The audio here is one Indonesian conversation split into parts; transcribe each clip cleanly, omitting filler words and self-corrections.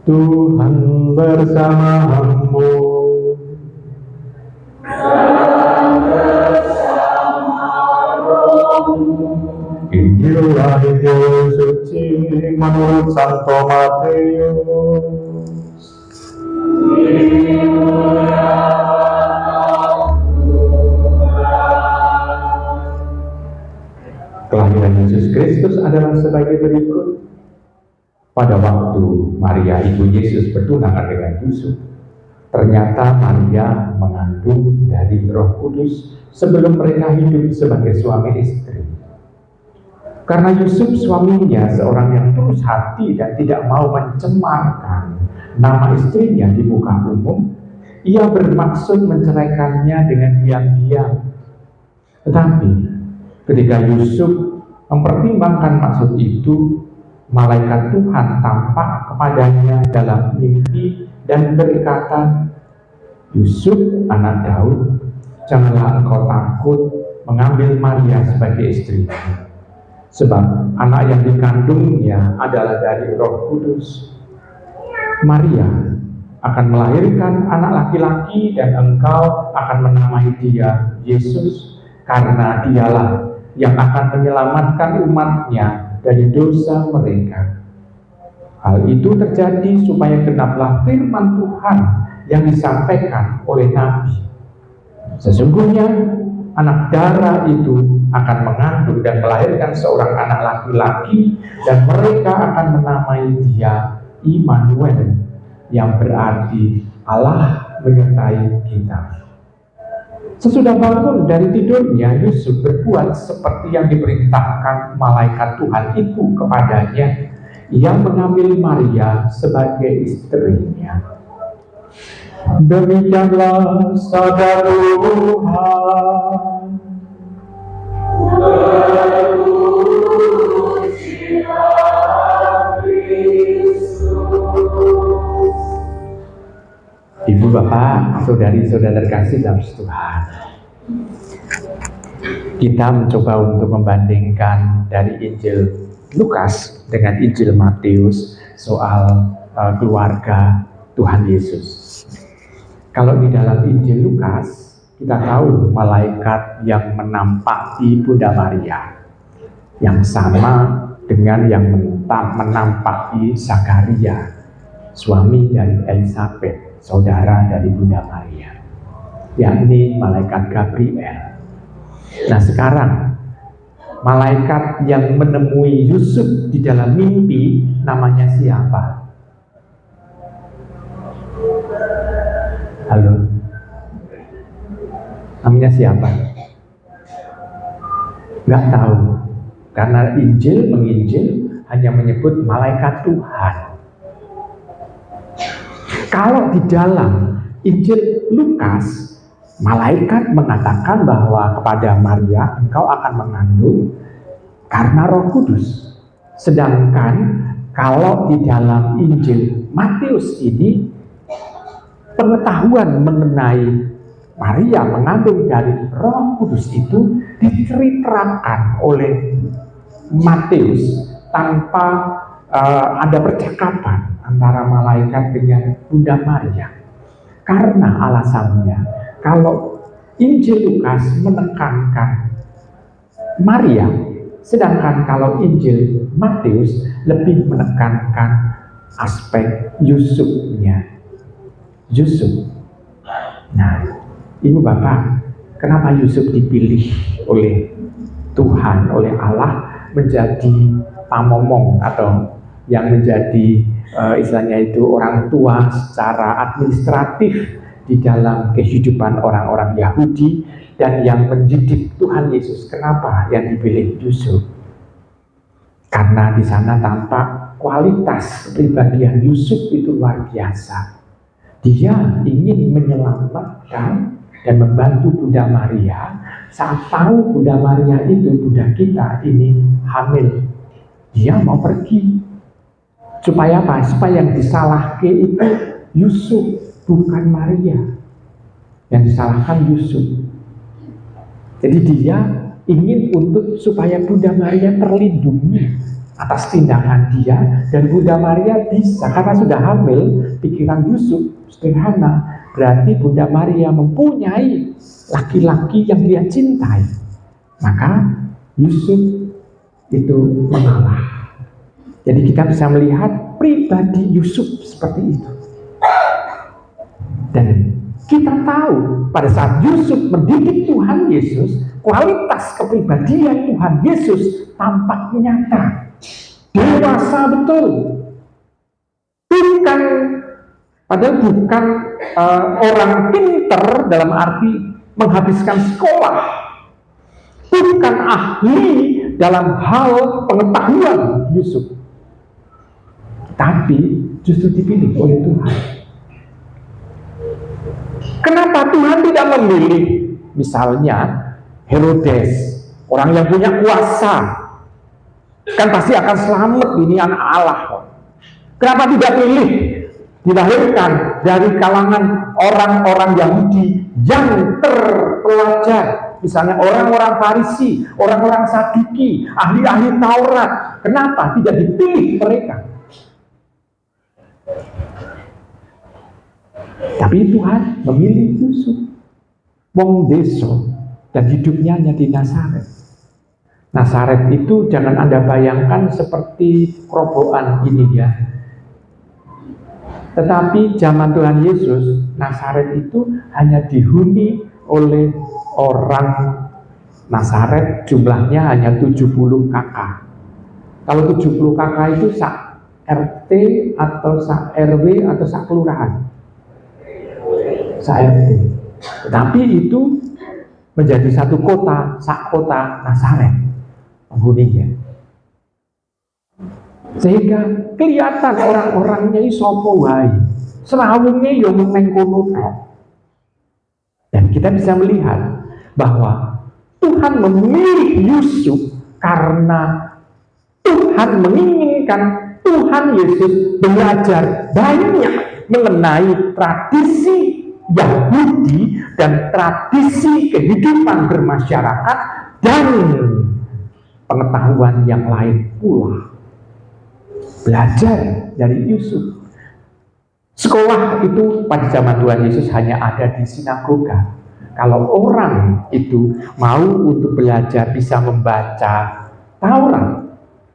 Tuhan bersamamu. Inilah Injil suci menurut Santo Matius. Kelahiran Yesus Kristus adalah sebagai berikut. Pada waktu Maria ibu Yesus bertunangan dengan Yusuf, ternyata Maria mengandung dari Roh Kudus sebelum mereka hidup sebagai suami istri. Karena Yusuf suaminya seorang yang tulus hati dan tidak mau mencemarkan nama istrinya di muka umum, ia bermaksud menceraikannya dengan diam-diam. Tetapi ketika Yusuf mempertimbangkan maksud itu, malaikat Tuhan tampak kepadanya dalam mimpi dan berkata, "Yusuf, anak Daud, janganlah engkau takut mengambil Maria sebagai istrimu, sebab anak yang dikandungnya adalah dari Roh Kudus. Maria akan melahirkan anak laki-laki dan engkau akan menamai dia Yesus, karena dialah yang akan menyelamatkan umatnya dari dosa mereka." Hal itu terjadi supaya genaplah firman Tuhan yang disampaikan oleh Nabi. Sesungguhnya anak darah itu akan mengandung dan melahirkan seorang anak laki-laki, dan mereka akan menamai dia Immanuel, yang berarti Allah menyertai kita. Sesudah bangun dari tidurnya, Yusuf berbuat seperti yang diperintahkan malaikat Tuhan itu kepadanya. Ia mengambil Maria sebagai istrinya. Demikianlah sabda Tuhan. Ibu, bapak, saudari-saudara terkasih dalam Tuhan, kita mencoba untuk membandingkan dari Injil Lukas dengan Injil Matius soal keluarga Tuhan Yesus. Kalau di dalam Injil Lukas, kita tahu malaikat yang menampaki Bunda Maria yang sama dengan yang menampaki Zakaria, suami dari Elisabet, saudara dari Bunda Maria, yakni malaikat Gabriel. Nah, sekarang malaikat yang menemui Yusuf di dalam mimpi namanya siapa? Halo? Namanya siapa? Nggak tahu, karena menginjil hanya menyebut malaikat Tuhan. Kalau di dalam Injil Lukas, malaikat mengatakan bahwa kepada Maria, engkau akan mengandung karena Roh Kudus. Sedangkan kalau di dalam Injil Matius ini, pengetahuan mengenai Maria mengandung dari Roh Kudus itu diceritakan oleh Matius tanpa ada percakapan antara malaikat dengan Bunda Maria. Karena alasannya, kalau Injil Lukas menekankan Maria, sedangkan kalau Injil Matius lebih menekankan aspek Yusufnya. Yusuf. Nah, Ibu Bapak, kenapa Yusuf dipilih oleh Tuhan, oleh Allah menjadi pamomong atau yang menjadi istilahnya itu orang tua secara administratif di dalam kehidupan orang-orang Yahudi dan yang mendidik Tuhan Yesus? Kenapa yang dipilih Yusuf? Karena di sana tampak kualitas kepribadian Yusuf itu luar biasa. Dia ingin menyelamatkan dan membantu Bunda Maria saat tahu Bunda Maria itu, Bunda kita ini hamil. Dia mau pergi. Supaya apa? Supaya yang disalahkan itu Yusuf, bukan Maria. Yang disalahkan Yusuf. Jadi dia ingin supaya Bunda Maria terlindungi atas tindakan dia, dan Bunda Maria bisa karena sudah hamil. Pikiran Yusuf sederhana, berarti Bunda Maria mempunyai laki-laki yang dia cintai, maka Yusuf itu mengalah. Jadi kita bisa melihat pribadi Yusuf seperti itu. Dan kita tahu pada saat Yusuf mendidik Tuhan Yesus, kualitas kepribadian Tuhan Yesus tampak nyata. Dewasa betul. Padahal bukan orang pinter dalam arti menghabiskan sekolah. Bukan ahli dalam hal pengetahuan Yusuf. Tapi justru dipilih oleh Tuhan. Kenapa Tuhan tidak memilih misalnya Herodes, orang yang punya kuasa, kan pasti akan selamat, ini anak Allah. Kenapa tidak pilih dilahirkan dari kalangan orang-orang Yahudi yang terpelajar, misalnya orang-orang Farisi, orang-orang Saduki, ahli-ahli Taurat? Kenapa tidak dipilih mereka? Tapi Tuhan memilih Yusuf, wong deso, dan hidupnya hanya di Nazaret. Nazaret itu jangan Anda bayangkan seperti kerobokan ini ya. Tetapi zaman Tuhan Yesus, Nazaret itu hanya dihuni oleh orang Nazaret, jumlahnya hanya 70 kakak. Kalau 70 kakak itu sak RT atau sak RW atau sak kelurahan. Sak RT. Tetapi itu menjadi satu kota, sak kota Nazaret penghuninya. Sehingga kelihatan orang-orangnya ini sopo wae. Serawungnya yo neng kono. Dan kita bisa melihat bahwa Tuhan memilih Yusuf karena Tuhan menginginkan Tuhan Yesus belajar banyak mengenai tradisi Yahudi dan tradisi kehidupan bermasyarakat dan pengetahuan yang lain pula. Belajar dari Yusuf. Sekolah itu pada zaman Tuhan Yesus hanya ada di sinagoga. Kalau orang itu mau untuk belajar bisa membaca Taurat,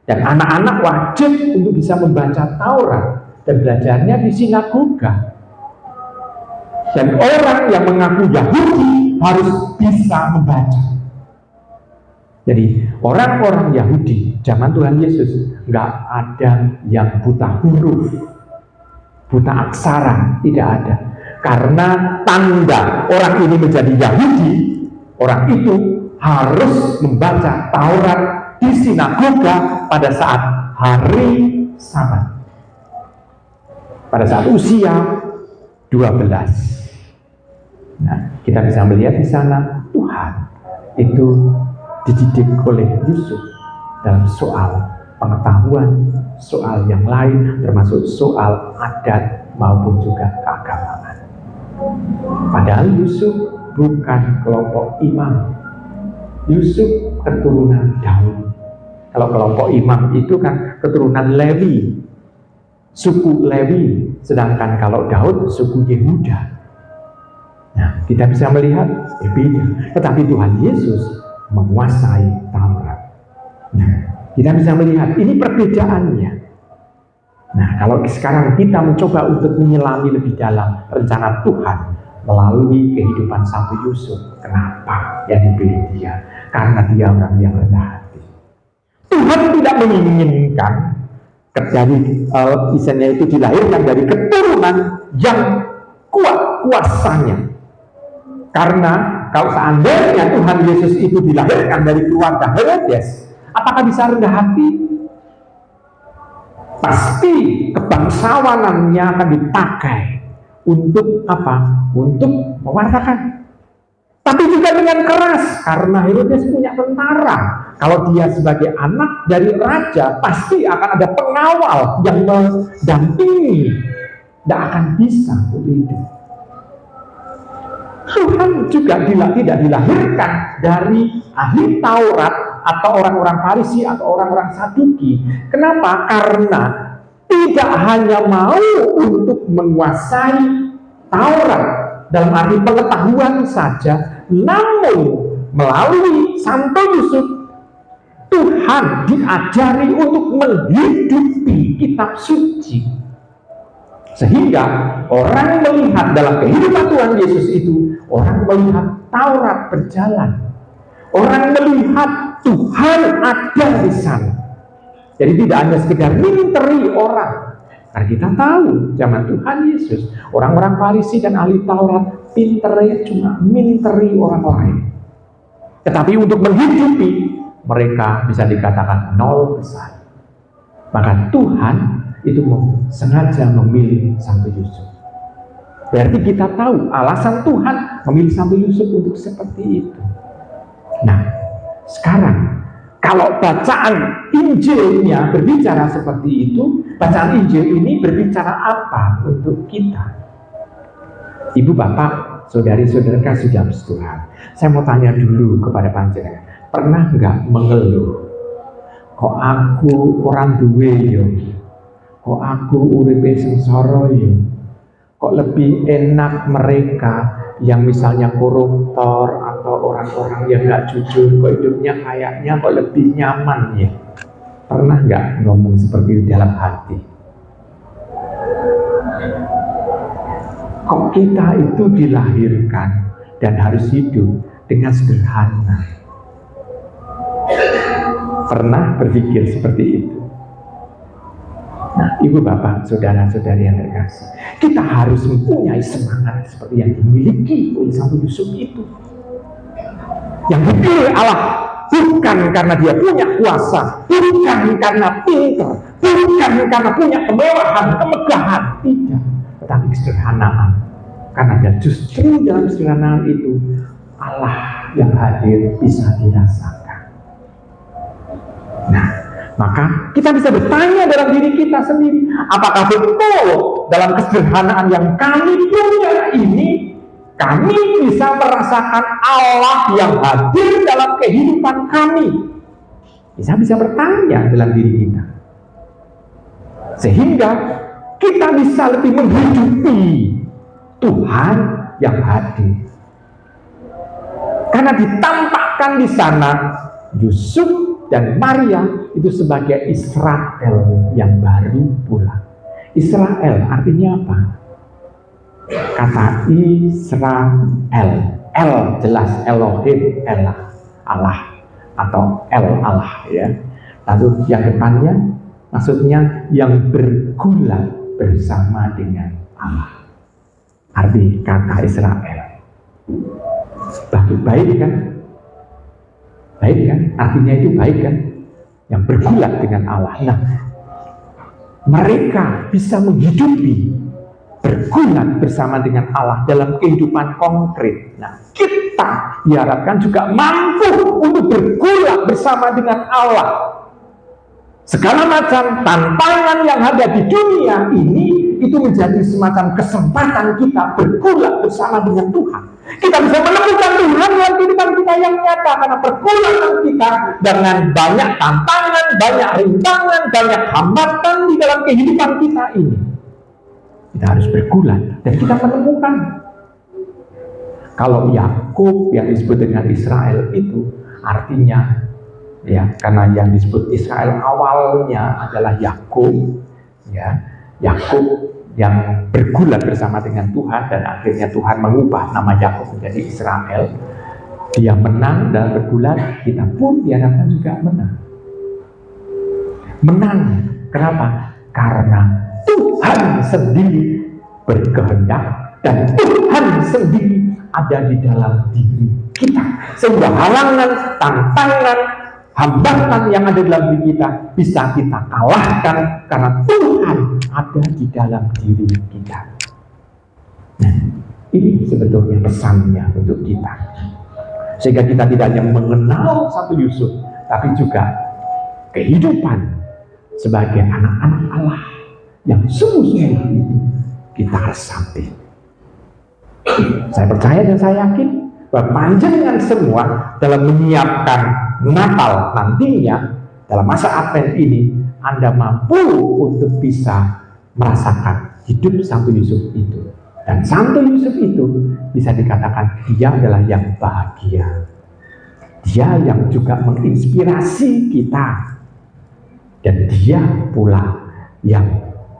dan anak-anak wajib untuk bisa membaca Taurat dan belajarnya di sinagoga. Dan orang yang mengaku Yahudi harus bisa membaca. Jadi orang-orang Yahudi zaman Tuhan Yesus nggak ada yang buta huruf, buta aksara, tidak ada. Karena tanda orang ini menjadi Yahudi, orang itu harus membaca Taurat di sinagoga pada saat hari Sabat, pada saat usia 12. Nah, kita bisa melihat di sana Tuhan itu dididik oleh Yusuf dalam soal pengetahuan, soal yang lain, termasuk soal adat maupun juga keagamaan. Padahal Yusuf bukan kelompok imam. Yusuf keturunan Daud. Kalau kelompok imam itu kan keturunan Lewi, suku Lewi. Sedangkan kalau Daud suku Yehuda. Nah, kita bisa melihat berbeda. Tetapi Tuhan Yesus menguasai Taurat. Nah, kita bisa melihat ini perbedaannya. Nah, kalau sekarang kita mencoba untuk menyelami lebih dalam rencana Tuhan melalui kehidupan Santo Yusuf, kenapa yang dipilih dia? Karena dia orang yang rendah hati. Tuhan tidak menginginkan dari misalnya itu dilahirkan dari keturunan yang kuat kuasanya. Karena kalau seandainya Tuhan Yesus itu dilahirkan dari keluarga Herodes, apakah bisa rendah hati? Pasti kebangsawanannya akan dipakai untuk apa? Untuk mewartakan. Tapi juga dengan keras, karena Herodes punya tentara. Kalau dia sebagai anak dari raja, pasti akan ada pengawal yang mendampingi. Tidak akan bisa begitu. Tuhan juga tidak dilahirkan dari ahli Taurat atau orang-orang Farisi atau orang-orang Saduki. Kenapa? Karena tidak hanya mau untuk menguasai Taurat dalam arti pengetahuan saja, namun melalui Santo Yusuf Tuhan diajari untuk menghidupi kitab suci, sehingga orang melihat dalam kehidupan Tuhan Yesus itu, orang melihat Taurat berjalan, orang melihat Tuhan ada di sana. Jadi tidak hanya sekedar minteri orang, karena kita tahu zaman Tuhan Yesus orang-orang Farisi dan ahli Taurat pinternya cuma minteri orang lain, tetapi untuk menghidupi mereka bisa dikatakan nol besar. Maka Tuhan itu sengaja memilih Santo Yusuf. Berarti kita tahu alasan Tuhan memilih Santo Yusuf untuk seperti itu. Nah, sekarang kalau bacaan Injilnya berbicara seperti itu, bacaan Injil ini berbicara apa untuk kita? Ibu, bapak, saudari-saudara kasih dalam Tuhan, saya mau tanya dulu kepada panjenengan, pernah nggak mengeluh, kok aku orang duwe yo, kok aku uripe sengsara yo, kok lebih enak mereka yang misalnya koruptor atau orang-orang yang nggak jujur, kok hidupnya kayaknya kok lebih nyaman ya? Pernah nggak ngomong seperti itu dalam hati? Kok kita itu dilahirkan dan harus hidup dengan sederhana? Pernah berpikir seperti itu? Nah, ibu, bapak, saudara-saudari yang terkasih, kita harus mempunyai semangat seperti yang dimiliki oleh Santo Yusuf itu. Yang dipilih Allah bukan karena dia punya kuasa, bukan karena pintar, bukan karena punya kemewahan, kemegahan, tidak, tetapi kesederhanaan. Karena justru dalam kesederhanaan itu Allah yang hadir bisa dirasakan. Nah, maka kita bisa bertanya dalam diri kita sendiri, apakah betul dalam kesederhanaan yang kami punya ini, kami bisa merasakan Allah yang hadir dalam kehidupan kami? Bisa bertanya dalam diri kita, sehingga kita bisa lebih menghidupi Tuhan yang hadir. Karena ditampakkan di sana Yusuf dan Maria itu sebagai Israel yang baru pulang. Israel artinya apa? Kata Israel, El jelas, Elohim, Allah atau Allah ya. Lalu yang depannya maksudnya yang bergulat bersama dengan Allah. Arti kata Israel baik kan? Baik kan? Artinya itu baik kan? Yang bergulat dengan Allah. Nah, mereka bisa menghidupi bergulat bersama dengan Allah dalam kehidupan konkret. Nah, kita diharapkan juga mampu untuk bergulat bersama dengan Allah. Segala macam tantangan yang ada di dunia ini itu menjadi semacam kesempatan kita bergulat bersama dengan Tuhan. Kita bisa menemukan Tuhan dalam kehidupan kita yang nyata karena pergulatan kita dengan banyak tantangan, banyak rintangan, banyak hambatan di dalam kehidupan kita ini. Kita harus bergulat dan kita menemukan. Kalau Yakub yang disebut dengan Israel itu artinya ya, karena yang disebut Israel awalnya adalah Yakub, ya, Yakub yang bergulat bersama dengan Tuhan dan akhirnya Tuhan mengubah nama Yakub menjadi Israel. Dia menang dalam bergulat, kita pun diharapkan juga menang. Menang, kenapa? Karena Tuhan sendiri berkehendak dan Tuhan sendiri ada di dalam diri kita. Sehingga halangan, tantangan, hambatan yang ada dalam diri kita bisa kita kalahkan karena Tuhan ada di dalam diri kita. Nah, ini sebetulnya pesannya untuk kita. Sehingga kita tidak hanya mengenal Santo Yusuf, tapi juga kehidupan sebagai anak-anak Allah yang sungguh-sungguh itu kita resapi. Saya percaya dan saya yakin Berpanjangan semua dalam menyiapkan Natal nantinya, dalam masa Advent ini, Anda mampu untuk bisa merasakan hidup Santo Yusuf itu. Dan Santo Yusuf itu bisa dikatakan dia adalah yang bahagia. Dia yang juga menginspirasi kita. Dan dia pula yang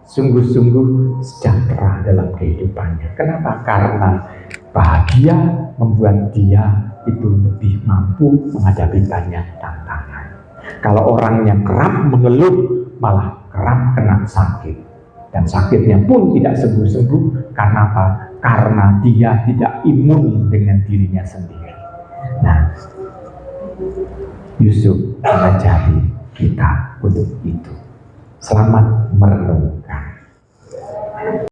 sungguh-sungguh sejahtera dalam kehidupannya. Kenapa? Karena bahagia membuat dia itu lebih mampu menghadapi banyak tantangan. Kalau orangnya kerap mengeluh, malah kerap kena sakit. Dan sakitnya pun tidak sembuh-sembuh. Karena apa? Karena dia tidak imun dengan dirinya sendiri. Nah, Yusuf mengajari kita untuk itu. Selamat merenungkan.